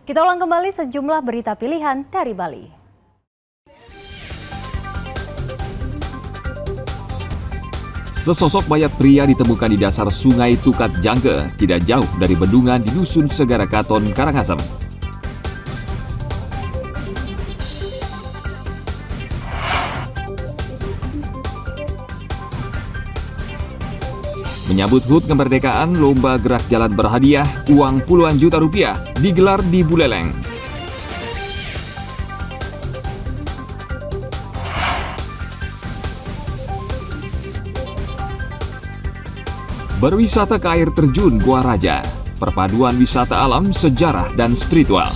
Kita ulang kembali sejumlah berita pilihan dari Bali. Sesosok mayat pria ditemukan di dasar Sungai Tukat Jangge, tidak jauh dari bendungan di Dusun Segara Katon, Karangasem. Menyambut HUT kemerdekaan, lomba gerak jalan berhadiah uang puluhan juta rupiah digelar di Buleleng. Berwisata ke air terjun Gua Raja, perpaduan wisata alam, sejarah, dan spiritual.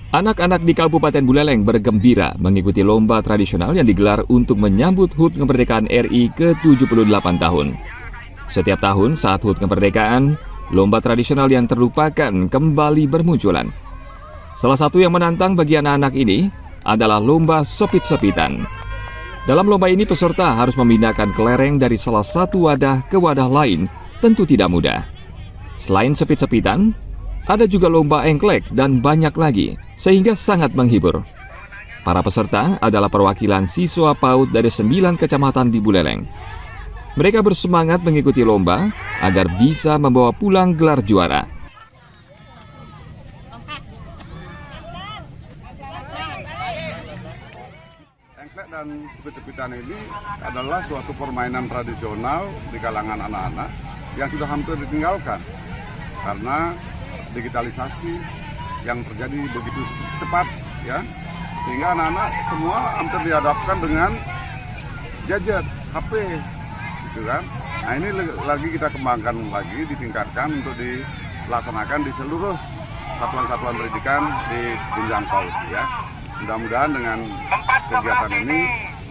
Anak-anak di Kabupaten Buleleng bergembira mengikuti lomba tradisional yang digelar untuk menyambut HUT kemerdekaan RI ke-78 tahun. Setiap tahun saat HUT kemerdekaan, lomba tradisional yang terlupakan kembali bermunculan. Salah satu yang menantang bagi anak-anak ini adalah lomba sepit-sepitan. Dalam lomba ini peserta harus memindahkan kelereng dari salah satu wadah ke wadah lain, tentu tidak mudah. Selain sepit-sepitan, ada juga lomba engklek dan banyak lagi, sehingga sangat menghibur. Para peserta adalah perwakilan siswa PAUD dari 9 kecamatan di Buleleng. Mereka bersemangat mengikuti lomba agar bisa membawa pulang gelar juara. Engklek dan sepit-sepitan ini adalah suatu permainan tradisional di kalangan anak-anak yang sudah hampir ditinggalkan karena digitalisasi yang terjadi begitu cepat, ya, sehingga anak-anak semua hampir dihadapkan dengan gadget, HP, gitu kan. Nah, ini lagi kita kembangkan lagi, ditingkatkan untuk dilaksanakan di seluruh satuan-satuan pendidikan di jenjang PAUD, ya. Mudah-mudahan dengan kegiatan ini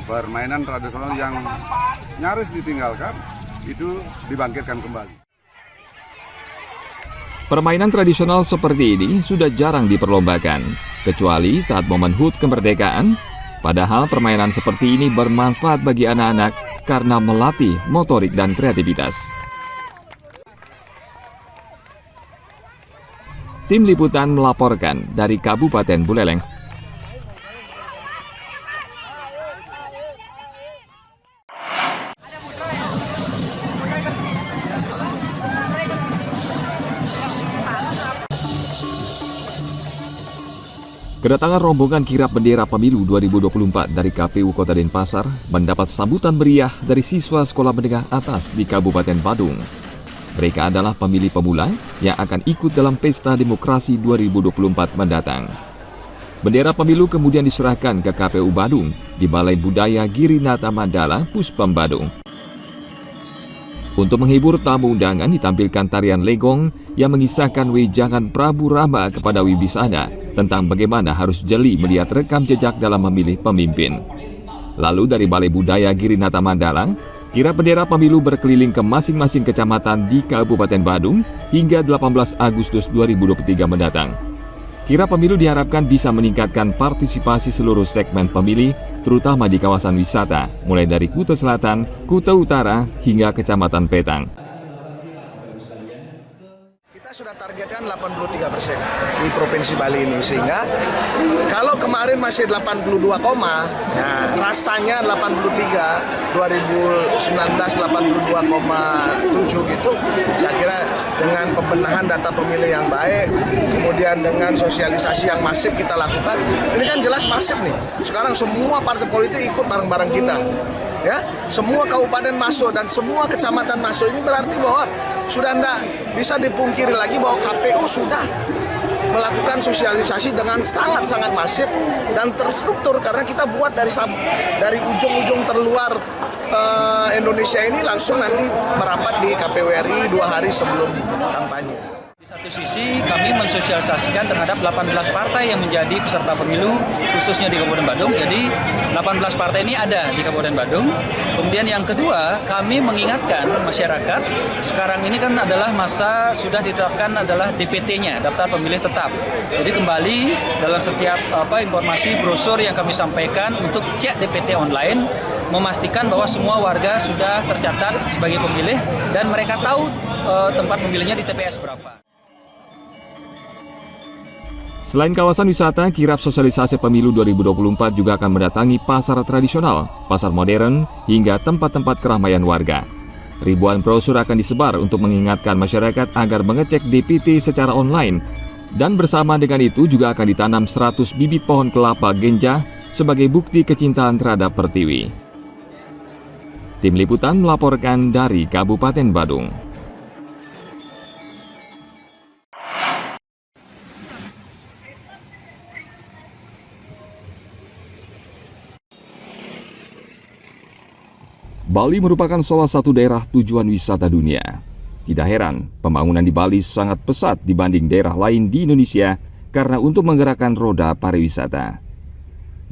permainan tradisional yang nyaris ditinggalkan itu dibangkitkan kembali. Permainan tradisional seperti ini sudah jarang diperlombakan, kecuali saat momen HUT kemerdekaan. Padahal permainan seperti ini bermanfaat bagi anak-anak karena melatih motorik dan kreativitas. Tim Liputan melaporkan dari Kabupaten Buleleng. Kedatangan rombongan kirap bendera pemilu 2024 dari KPU Kota Denpasar mendapat sambutan meriah dari siswa sekolah menengah atas di Kabupaten Badung. Mereka adalah pemilih pemula yang akan ikut dalam pesta demokrasi 2024 mendatang. Bendera pemilu kemudian diserahkan ke KPU Badung di Balai Budaya Girinata Mandala, Puspam Badung. Untuk menghibur tamu undangan ditampilkan tarian legong yang mengisahkan wejangan Prabu Rama kepada Wibisana tentang bagaimana harus jeli melihat rekam jejak dalam memilih pemimpin. Lalu dari Balai Budaya Girinata Mandala, kirap bendera pemilu berkeliling ke masing-masing kecamatan di Kabupaten Badung hingga 18 Agustus 2023 mendatang. Kirap pemilu diharapkan bisa meningkatkan partisipasi seluruh segmen pemilih, terutama di kawasan wisata, mulai dari Kuta Selatan, Kuta Utara, hingga Kecamatan Petang. Kita sudah targetkan 83% di Provinsi Bali ini, sehingga kalau kemarin masih 82, ya, rasanya 83, 2019 82,7 gitu. Saya kira dengan pembenahan data pemilih yang baik, kemudian dengan sosialisasi yang masif kita lakukan, ini kan jelas masif nih. Sekarang semua partai politik ikut bareng-bareng kita. Ya, semua kabupaten masuk dan semua kecamatan masuk, ini berarti bahwa sudah tidak bisa dipungkiri lagi bahwa KPU sudah melakukan sosialisasi dengan sangat-sangat masif dan terstruktur, karena kita buat dari ujung-ujung terluar Indonesia ini langsung nanti merapat di KPU RI 2 hari sebelum kampanye. Di satu sisi kami mensosialisasikan terhadap 18 partai yang menjadi peserta pemilu khususnya di Kabupaten Badung. Jadi 18 partai ini ada di Kabupaten Badung. Kemudian yang kedua, kami mengingatkan masyarakat sekarang ini kan adalah masa sudah ditetapkan adalah DPT-nya, daftar pemilih tetap. Jadi kembali dalam setiap informasi brosur yang kami sampaikan untuk cek DPT online, memastikan bahwa semua warga sudah tercatat sebagai pemilih dan mereka tahu tempat pemilihnya di TPS berapa. Selain kawasan wisata, kirap sosialisasi pemilu 2024 juga akan mendatangi pasar tradisional, pasar modern, hingga tempat-tempat keramaian warga. Ribuan brosur akan disebar untuk mengingatkan masyarakat agar mengecek DPT secara online. Dan bersama dengan itu juga akan ditanam 100 bibit pohon kelapa genjah sebagai bukti kecintaan terhadap Pertiwi. Tim Liputan melaporkan dari Kabupaten Badung. Bali merupakan salah satu daerah tujuan wisata dunia. Tidak heran, pembangunan di Bali sangat pesat dibanding daerah lain di Indonesia karena untuk menggerakkan roda pariwisata.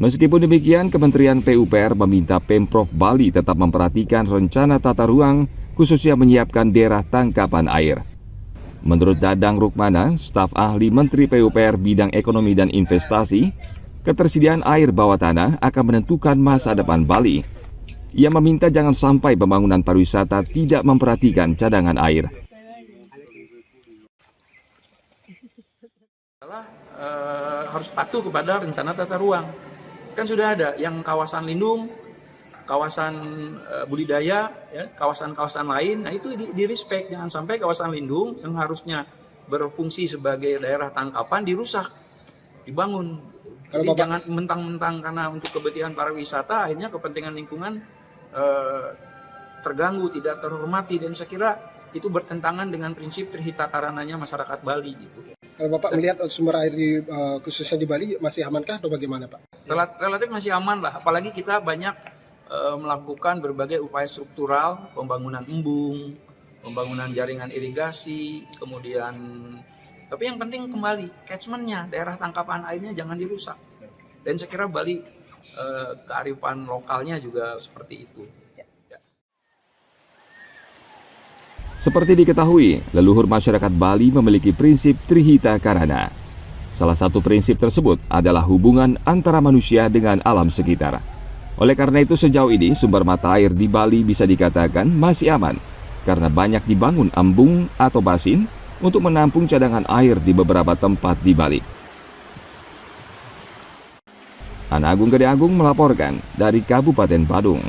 Meskipun demikian, Kementerian PUPR meminta Pemprov Bali tetap memperhatikan rencana tata ruang, khususnya menyiapkan daerah tangkapan air. Menurut Dadang Rukmana, staf ahli Menteri PUPR bidang ekonomi dan investasi, ketersediaan air bawah tanah akan menentukan masa depan Bali. Ia meminta jangan sampai pembangunan pariwisata tidak memperhatikan cadangan air. Harus patuh kepada rencana tata ruang. Kan sudah ada yang kawasan lindung, kawasan budidaya, ya, kawasan-kawasan lain. Nah itu di-respect, jangan sampai kawasan lindung yang harusnya berfungsi sebagai daerah tangkapan dirusak, dibangun. Jadi jangan mentang-mentang karena untuk kepentingan pariwisata akhirnya kepentingan lingkungan terganggu, tidak terhormati, dan saya kira itu bertentangan dengan prinsip trihita karananya masyarakat Bali gitu. Kalau Bapak melihat sumber air di khususnya di Bali masih amankah atau bagaimana Pak? Relatif masih aman lah, apalagi kita banyak melakukan berbagai upaya struktural, pembangunan embung, pembangunan jaringan irigasi, kemudian tapi yang penting kembali catchment-nya, daerah tangkapan airnya jangan dirusak. Dan saya kira Bali kearifan lokalnya juga seperti itu. Seperti diketahui, leluhur masyarakat Bali memiliki prinsip Trihita Karana. Salah satu prinsip tersebut adalah hubungan antara manusia dengan alam sekitar. Oleh karena itu sejauh ini sumber mata air di Bali bisa dikatakan masih aman karena banyak dibangun embung atau basin untuk menampung cadangan air di beberapa tempat di Bali. Ana Agung Gede Agung melaporkan dari Kabupaten Badung.